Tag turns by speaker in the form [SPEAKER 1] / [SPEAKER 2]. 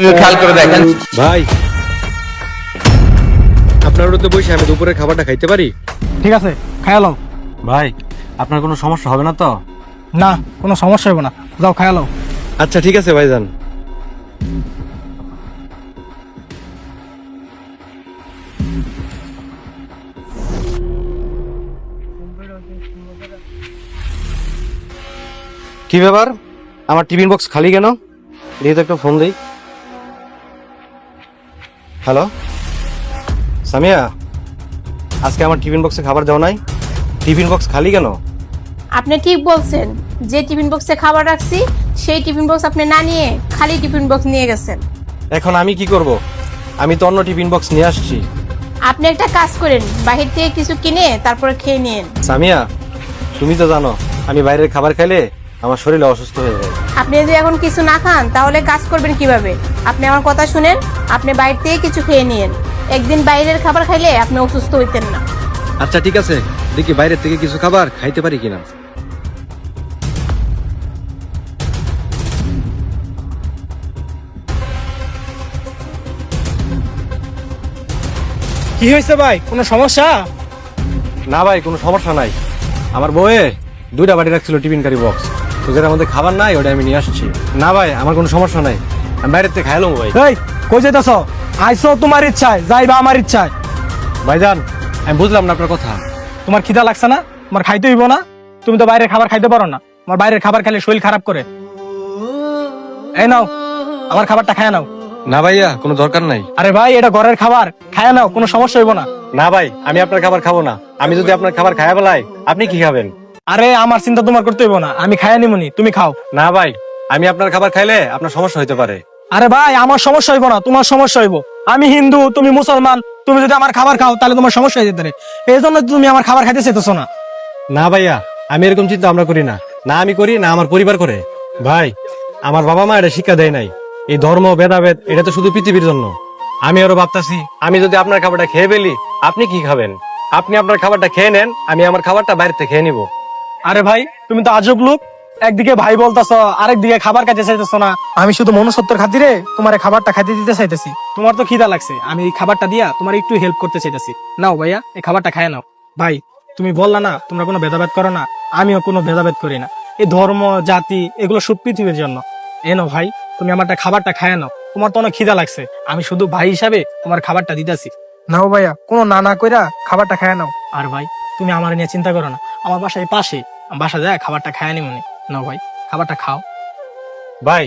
[SPEAKER 1] খেয়াল করে দেখেন
[SPEAKER 2] ভাই, আপনার তো বসে আমি দুপুরের খাবারটা খাইতে পারি?
[SPEAKER 3] ঠিক আছে, খায়ালো।
[SPEAKER 2] ভাই, আপনার কোনো সমস্যা হবে না তো?
[SPEAKER 3] না, কোনো সমস্যা হবে না, যাও খায়ালো।
[SPEAKER 2] আচ্ছা ঠিক আছে ভাইজান। কি ব্যাপার, আমার টিফিন বক্স খালি কেন? দিয়ে তো একটা ফোন দেই। হ্যালো সামিয়া, আজকে আমার টিফিন বক্সে খাবার দাও নাই, টিফিন বক্স খালি কেন?
[SPEAKER 4] আপনি ঠিক বলছেন, যে টিফিন বক্সে খাবার রাখছি সেই টিফিন বক্স আপনি না নিয়ে খালি টিফিন বক্স নিয়ে গেছেন।
[SPEAKER 2] এখন আমি কি করব? আমি তো অন্য টিফিন বক্স নিয়ে আসছি।
[SPEAKER 4] আপনি একটা কাজ করেন, বাহির থেকে কিছু কিনে তারপরে খেয়ে নিন।
[SPEAKER 2] সামিয়া, তুমি তো জানো আমি বাইরের খাবার খাইলে আমার শরীর অসুস্থ হয়ে যায়।
[SPEAKER 4] আপনি যদি এখন কিছু না খান তাহলে কাজ করবেন কিভাবে? আপনি আমার কথা শুনেন, আপনি বাইরে থেকে কিছু খেয়ে নিন। একদিন বাইরের খাবার খাইলে আপনি অসুস্থ হইতেন না।
[SPEAKER 2] আচ্ছা ঠিক আছে, দেখি বাইরের থেকে কিছু খাবার খাইতে পারি কিনা।
[SPEAKER 3] কি হয়েছে ভাই, কোনো সমস্যা?
[SPEAKER 2] না ভাই, কোনো সমস্যা নাই। আমার বউয়ে 2টা বাড়ি রাখছিল টিফিন কারি বক্স, তো যেটার মধ্যে খাবার নাই ওটা আমি নিয়ে আসছি। না ভাই, আমার কোনো সমস্যা নাই, আমি বাইরের থেকে খাইলাম ভাই।
[SPEAKER 3] এই কই যাইতাছ? আইসো তোমার ইচ্ছায়, যাইবা আমার ইচ্ছায়।
[SPEAKER 2] ভাইজান, আমি বুঝলাম না আপনার কথা।
[SPEAKER 3] তোমার খিদা লাগছে না? তোমার খাইতে হইব না? তুমি তো বাইরের খাবার খাইতে পারো না, আমার বাইরের খাবার খেলে শরীর খারাপ করে। এই নাও, আমার খাবারটা খায় নাও।
[SPEAKER 2] না ভাইয়া, কোনো দরকার নাই।
[SPEAKER 3] আরে ভাই, এটা ঘরের খাবার, খায় নাও, কোনো সমস্যা হইব না।
[SPEAKER 2] না ভাই, আমি আপনার খাবার খাবো না। আমি যদি আপনার খাবার খাইয়া বেলাই, আপনি কি খাবেন?
[SPEAKER 3] আরে আমার চিন্তা তোমার করতে হইব না, আমি খাইয়া নিমুনি, তুমি খাও।
[SPEAKER 2] না ভাই, আমি আপনার খাবার খাইলে আপনার সমস্যা হইতে পারে।
[SPEAKER 3] আরে ভাই, আমার সমস্যা হইব না, তোমার সমস্যা হইব। আমি হিন্দু, তুমি মুসলমান, তুমি যদি আমার খাবার খাও তাহলে তোমার সমস্যা হয়ে যেতে পারে। এই জন্য তুমি আমার খাবার খাইতে চাইতেছো না।
[SPEAKER 2] না ভাইয়া, আমি এরকম চিন্তা আমরা করি না। না আমি করি, না আমার পরিবার করে। ভাই, আমার বাবা মা এটা শিক্ষা দেয় নাই। এই ধর্ম ভেদাভেদ এটা তো শুধু পৃথিবীর জন্য। আমি আরো ভাবতাছি, আমি যদি আপনার খাবারটা খেয়ে ফেলি, আপনি কি খাবেন? আপনি আপনার খাবারটা খেয়ে নেন, আমি আমার খাবারটা বাইরে থেকে খেয়ে নিব।
[SPEAKER 3] আরে ভাই, তুমি তো আজব লোক। একদিকে ভাই বলতাছ, আরেকদিকে খাবার খাইতে চাইতেছ না। আমি শুধু মনুষ্যত্বের খাতিরে তোমার এই খাবারটা খাইতে দিতে চাইতেছি। তোমার তো খিদা লাগছে, আমি এই খাবারটা দিয়া তোমার একটু হেল্প করতে চাইতেছি। নাও ভাইয়া, এই খাবারটা খায় নাও। ভাই, তুমি বললা না তোমরা কোনো ভেদাভেদ করো না, আমিও কোনো ভেদাভেদ করি না। এই ধর্ম জাতি এগুলো সব পৃথিবীর জন্য। এ নাও ভাই, তুমি আমার খাবারটা খায় নাও। তোমার তো অনেক খিদা লাগছে, আমি শুধু ভাই হিসাবে তোমার খাবারটা দিতেছি। নাও ভাইয়া, কোনো না না কইরা খাবারটা খায় নাও। আর ভাই, তুমি আমার নিয়ে চিন্তা করো না, আমার বাসায় পাশে, বাসা যায় খাবারটা খায় নি মনে। নাও ভাই, খাবারটা খাও।
[SPEAKER 2] ভাই,